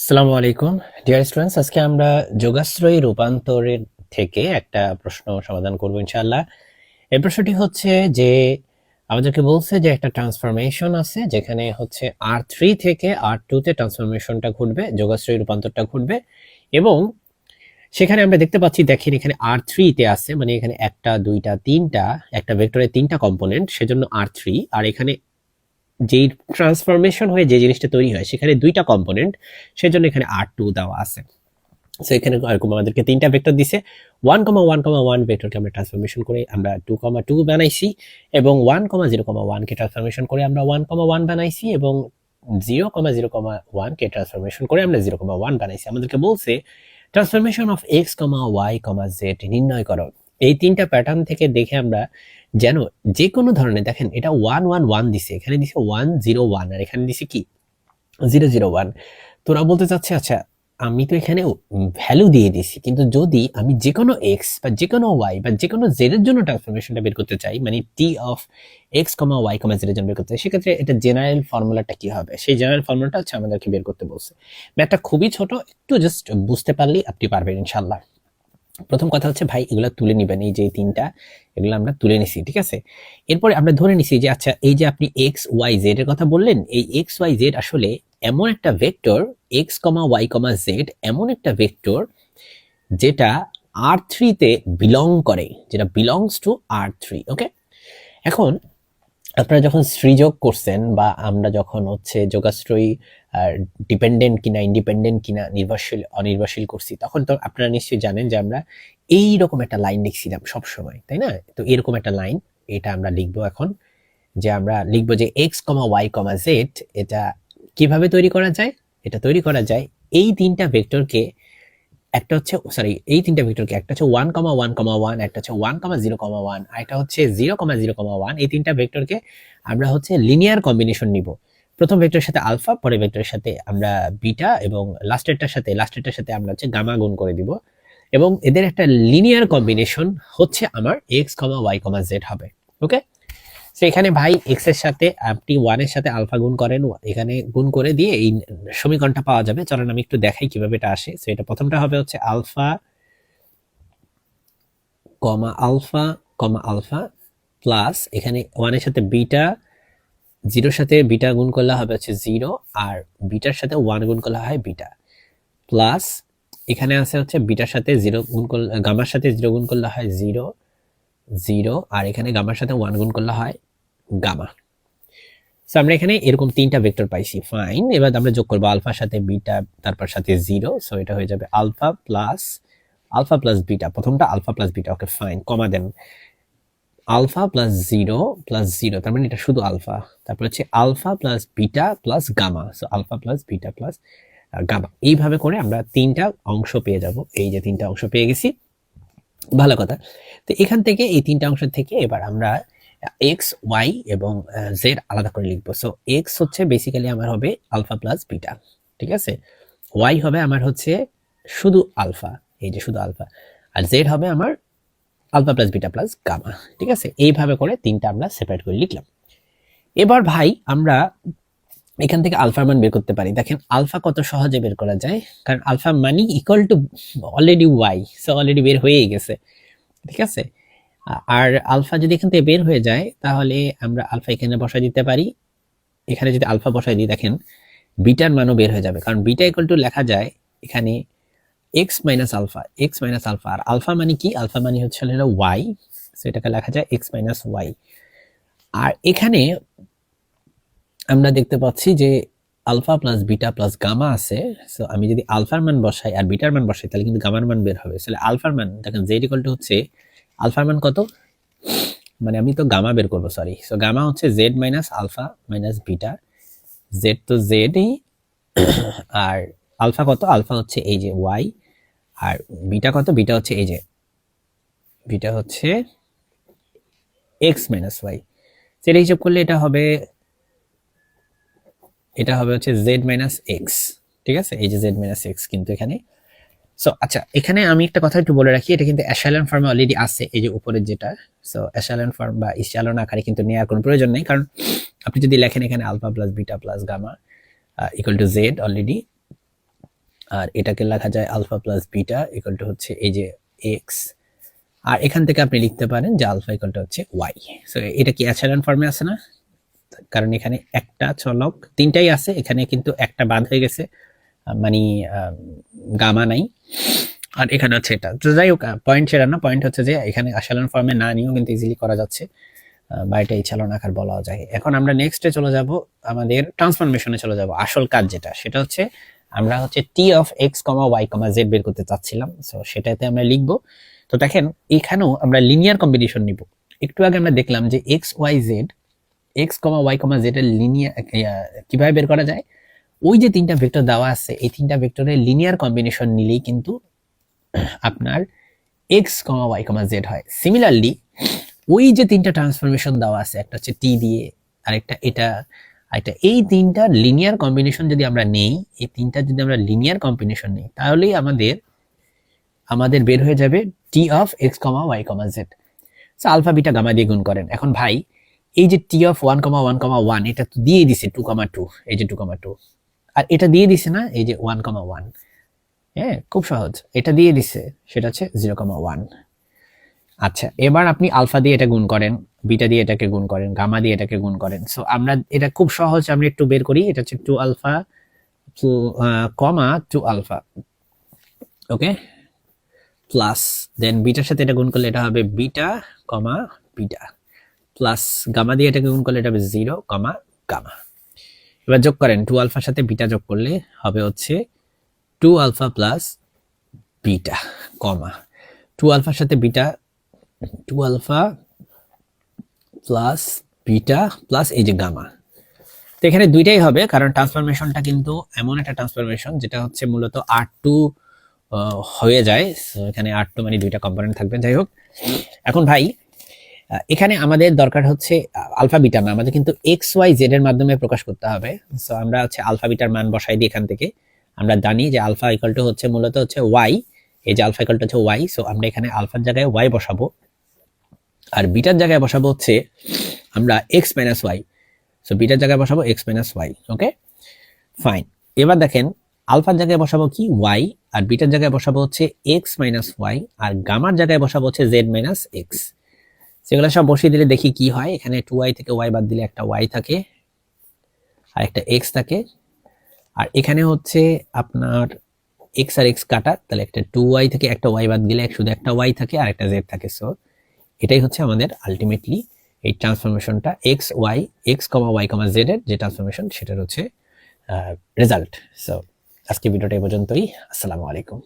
আসসালামু আলাইকুম dear students, আজকে আমরা যোগাশ্রয়ী রূপান্তরের থেকে একটা প্রশ্ন সমাধান করব ইনশাআল্লাহ। এই প্রশ্নটি হচ্ছে যে আমাদেরকে বলছে যে একটা ট্রান্সফরমেশন আছে যেখানে হচ্ছে R3 থেকে R2 তে ট্রান্সফরমেশনটা ঘটবে, যোগাশ্রয়ী রূপান্তরটা ঘটবে এবং সেখানে আমরা দেখতে পাচ্ছি, দেখেন এখানে R3 তে আছে, মানে এখানে একটা দুইটা তিনটা, একটা ভেক্টরের তিনটা কম্পোনেন্ট, সেজন্য R3। আর এখানে যেই ট্রান্সফরমেশন হয়ে যে জিনিসটা তৈরি হয় সেখানে দুইটা কম্পোনেন্ট, সেজন্য এখানে R2 দেওয়া আছে। সো এখানে এরকম আমাদেরকে তিনটা ভেক্টর দিছে, 1,1,1 ভেক্টরকে আমরা ট্রান্সফরমেশন করে আমরা 2,2 বানাইছি এবং 1,0,1 কে ট্রান্সফরমেশন করে আমরা 1,1 বানাইছি এবং 0,0,1 কে ট্রান্সফরমেশন করে আমরা 0,1 বানাইছি। আমাদেরকে বলছে transformation of x, y, z নির্ণয় করো। এই তিনটা প্যাটার্ন থেকে দেখে আমরা যেন যে কোনো ধরনের, দেখেন এটা 1,1,1 দিছে, এখানে দিছে 1,0,1 আর এখানে দিছে কি 0,0,1। তোরা বলতে চাচ্ছে আচ্ছা আমি তো এখানে ভ্যালু দিয়ে দিছি, কিন্তু যদি আমি যে কোনো এক্স বা যে কোনো ওয়াই বা যে কোনো জেড এর জন্য ট্রান্সফরমেশনটা বের করতে চাই, মানে টি অফ এক্স, ওয়াই, জেড এর জন্য বের করতে চাই, সেক্ষেত্রে এটা জেনারেল ফর্মুলাটা কি হবে? সেই জেনারেল ফর্মুলাটা হচ্ছে আমাদেরকে বের করতে বলছে। ম্যাথটা খুবই ছোট, একটু জাস্ট বুঝতে পারলেই আপনি পারবেন ইনশাল্লাহ। প্রথম কথা হচ্ছে ভাই এগুলা তুলে নিবেন, এই যে তিনটা এগুলো আমরা তুলে নিছি, ঠিক আছে। এরপরে আমরা ধরে নিছি যে আচ্ছা এই যে আপনি এক্স ওয়াই জেড এর কথা বললেন, এই এক্স ওয়াই জেড আসলে এমন একটা ভেক্টর, এক্স ওয়াই জেড এমন একটা ভেক্টর যেটা R3 তে বিলং করে, যেটা বিলংস টু R3। ওকে, এখন আপনারা যখন সৃজক করছেন বা আমরা যখন হচ্ছে যোগাশ্রয়ী ডিপেন্ডেন্ট কিনা ইন্ডিপেন্ডেন্ট কিনা নির্ভরশীল অনির্ভরশীল করছি, তখন তো আপনারা নিশ্চয়ই জানেন যে আমরা এই রকম একটা লাইন লিখছিলাম সব সময়, তাই না? তো এরকম একটা লাইন এটা আমরা লিখবো এখন, যে আমরা লিখবো যে এক্স ওয়াই জেড এটা কিভাবে তৈরি করা যায়। এটা তৈরি করা যায় এই তিনটা ভেক্টরকে, একটা হচ্ছে সরি এই তিনটা ভেক্টরকে, একটা হচ্ছে 1,1,1, একটা হচ্ছে 1,0,1 আর একটা হচ্ছে 0,0,1। এই তিনটা ভেক্টরকে আমরা হচ্ছে লিনিয়ার কম্বিনেশন নিব। প্রথম ভেক্টরের সাথে আলফা, পরের ভেক্টরের সাথে আমরা বিটা এবং লাস্টেরটার সাথে আমরা হচ্ছে গামা গুণ করে দিব এবং এদের একটা লিনিয়ার কম্বিনেশন হচ্ছে আমার এক্স, ওয়াই, জেড হবে। ওকে, তো এখানে ভাই এক্স এর সাথে আপনি 1 এর সাথে আলফা গুণ করেন, এখানে গুণ করে দিয়ে এই সমীকরণটা পাওয়া যাবে। চলেন আমি একটু দেখাই কিভাবে এটা আসে। সো এটা প্রথমটা হবে হচ্ছে আলফা আলফা আলফা প্লাস এখানে 1 এর সাথে বিটা, 0 সাথে বিটা গুণ করলে হবে হচ্ছে 0, আর বিটার সাথে 1 গুণ করলে হয় বিটা, প্লাস এখানে আছে হচ্ছে বিটার সাথে 0 গুণ করলে, গামার সাথে 0 গুণ করলে হয় 0 0, আর এখানে গামার সাথে 1 গুণ করলে হয় গামা। সো আমরা এখানে এরকম তিনটা ভেক্টর পাইছি, ফাইন। এবার আমরা যোগ করবো আলফার সাথে বিটা, তারপর সাথে 0। সো এটা হয়ে যাবে আলফা প্লাস বিটা, প্রথমটা alpha plus beta. Okay fine, comma then, alpha plus 0 তার মানে এটা শুধু আলফা, তারপর হচ্ছে alpha plus beta plus gamma. So alpha plus beta plus gamma. এইভাবে করে আমরা তিনটা অংশ পেয়ে যাব। এই যে তিনটা অংশ পেয়ে গেছি, ভালো কথা। তো এখান থেকে এই তিনটা অংশ থেকে এবার আমরা এক্স ওয়াই এবং জেড আলাদা করে লিখবো। সো এক্স হচ্ছে বেসিক্যালি আমার হবে আলফা প্লাস বিটা, ঠিক আছে। ওয়াই হবে আমার হচ্ছে শুধু আলফা, এই যে শুধু আলফা, আর জেড হবে আমার alpha plus beta plus gamma, ঠিক আছে। এইভাবে করে তিনটা আমরা সেপারেট করে লিখলাম। এবার ভাই আমরা এখান থেকে আলফার মান বের করতে পারি। দেখেন আলফা কত সহজে বের করা যায়, কারণ আলফা মানি equal to already y, so already বের হয়েই গেছে, ঠিক আছে। আর আলফা যদি এখান থেকে বের হয়ে যায় তাহলে আমরা আলফা এখানে বসাই দিতে পারি। এখানে যদি আলফা বসাই দিই, দেখেন বিটার মানও বের হয়ে যাবে, কারণ বিটা ইকুয়াল টু লেখা যায় এখানে এক্স মাইনাস আলফা। আর আলফা মানে কি? আলফা মানে হচ্ছে ওয়াই, সো এটাকে লেখা যায় এক্স মাইনাস ওয়াই। আর এখানে আমরা দেখতে পাচ্ছি যে alpha plus beta plus gamma আছে। সো আমি যদি আলফার মান বসাই আর বিটার মান বসাই তাহলে কিন্তু গামার মান বের হবে। তাহলে আলফার মান দেখেন জেড ইকুয়াল টু হচ্ছে আলফার মান কত, মানে আমি তো গামা বের করবো, সরি। সো গামা হচ্ছে z minus alpha minus beta, z তো জেডই, আর আলফা কত? আলফা হচ্ছে এই যে ওয়াই, আর বিটা কত? বিটা হচ্ছে এই যে বিটা হচ্ছে এক্স মাইনাস ওয়াই। সেটা হিসাব করলে এটা হবে হচ্ছে জেড মাইনাস এক্স, ঠিক আছে। এই যে জেড মাইনাস এক্স কিন্তু এখানে। সো আচ্ছা, এখানে আমি একটা কথা একটু বলে রাখি, এটা কিন্তু এশালন ফর্মে অলরেডি আছে, এই যে উপরের যেটা। সো এশালন ফর্ম বা ইশালন আকারে কিন্তু নেওয়ার কোনো প্রয়োজন নেই, কারণ আপনি যদি লেখেন এখানে alpha plus beta plus gamma equal to Z already, আর এটাকে লেখা যায় alpha plus beta equal to হচ্ছে এই যে এক্স, আর এখান থেকে আপনি লিখতে পারেন যে আলফা ইকুয়াল টু হচ্ছে ওয়াই। সো এটা কি অ্যাসাইনমেন্ট ফর্মে আছে না, কারণ এখানে একটা চলক তিনটাই আছে, এখানে কিন্তু একটা বাদ হয়ে গেছে, মানে গামা নাই, আর এখানে হচ্ছে এটা। তো যাই হোক, পয়েন্ট সেটা না, পয়েন্ট হচ্ছে যে এখানে অ্যাসাইনমেন্ট ফর্মে না নিয়েও কিন্তু ইজিলি করা যাচ্ছে, বা এটা ইচ্ছালন আকার বলা যায়। এখন আমরা নেক্সটে চলে যাব, আমাদের ট্রান্সফরমেশনে চলে যাব। আসল কাজ যেটা, সেটা হচ্ছে আমরা হচ্ছে T of X comma Y comma Z বের করতে চাচ্ছিলাম। সো সেটাতে আমরা লিখবো। তো দেখেন এখানেও আমরা লিনিয়ার কম্বিনেশন নিব। একটু আগে আমরা দেখলাম যে x y Z, x comma Y comma Z এর লিনিয়ার কিভাবে বের করা যায়। ওই যে তিনটা ভেক্টর দেওয়া আছে, এই তিনটা ভেক্টরের লিনিয়ার কম্বিনেশন নিলেই কিন্তু আপনার x comma Y comma Z হয়। সিমিলারলি ওই যে তিনটা ট্রান্সফরমেশন দেওয়া আছে, একটা হচ্ছে টি দিয়ে, আরেকটা এটা, আরেকটা, এই তিনটা লিনিয়ার কম্বিনেশন যদি আমরা নেই, এই তিনটা যদি আমরা লিনিয়ার কম্বিনেশন নেই, তাহলেই আমাদের বের হয়ে যাবে T of X comma Y comma Z. So alpha beta gamma দিয়ে গুণ করেন। এখন ভাই এই যে T of one comma one comma one, এটা তো দিয়ে দিছে টু কমা টু, এই যে টু কমা টু, আর এটা দিয়ে দিছে না, এই যে ওয়ান কমা ওয়ান। হ্যাঁ, খুব সহজ, এটা দিয়ে দিছে, সেটা হচ্ছে জিরো কমা ওয়ান। আচ্ছা, এবার আপনি আলফা দিয়ে এটা গুণ করেন, বিটা দিয়ে এটাকে গুণ করেন, গামা দিয়ে এটাকে গুণ করেন। সো আমরা এটা খুব সহজ, আমরা একটু বের করি। এটা হচ্ছে two alpha comma two alpha, okay, plus then বিটার সাথে এটা গুণ করলে এটা হবে beta comma beta, plus gamma দিয়ে এটাকে গুণ করলে এটা হবে জিরো কমা গামা। এবার যোগ করেন, টু আলফার সাথে বিটা যোগ করলে হবে হচ্ছে টু আলফা প্লাস বিটা কমা টু আলফার সাথে beta, two alpha plus beta plus এই যে গামা। তো এখানে দুইটাই হবে, কারণ ট্রান্সফরমেশনটা কিন্তু এমন একটা ট্রান্সফরমেশন যেটা হচ্ছে মূলত R2 হয়ে যায়। সো এখানে R2 মানে দুইটা কম্পোনেন্ট থাকবে। যাই হোক, এখন ভাই এখানে আমাদের দরকার হচ্ছে আলফা বিটা না, আমাদের কিন্তু এক্স ওয়াই জেড এর মাধ্যমে প্রকাশ করতে হবে। সো আমরা হচ্ছে আলফা বিটার মান বসাই দিই। এখান থেকে আমরা জানি যে আলফা ইকুয়াল টু হচ্ছে মূলত হচ্ছে ওয়াই, এই যে আলফা ইকুয়াল টু হচ্ছে ওয়াই। সো আমরা এখানে আলফার জায়গায় ওয়াই বসাবো, আর বিটার জায়গায় বসাবো হচ্ছে আমরা এক্স মাইনাস ওয়াই। সো বিটার জায়গায় বসাবো x minus y, okay fine. এবার দেখেন আলফার জায়গায় বসাবো কি ওয়াই, আর বিটার জায়গায় বসাবো হচ্ছে এক্স মাইনাস ওয়াই, আর গামার জায়গায় বসাবো হচ্ছে জেড মাইনাস এক্স। সেগুলো সব বসিয়ে দিলে দেখি কি হয়। এখানে টু ওয়াই থেকে ওয়াই বাদ দিলে একটা ওয়াই থাকে আর একটা এক্স থাকে, আর এখানে হচ্ছে আপনার এক্স আর এক্স কাটা, তাহলে একটা টু ওয়াই থেকে একটা ওয়াই বাদ দিলে শুধু একটা ওয়াই থাকে আর একটা জেড থাকে। সো এটাই হচ্ছে আমাদের আলটিমেটলি এই ট্রান্সফরমেশনটা x Y, x comma Y comma Z এর যে ট্রান্সফরমেশন, সেটার হচ্ছে রেজাল্ট। সো আজকে ভিডিওটা এই পর্যন্তই। আসসালামু আলাইকুম।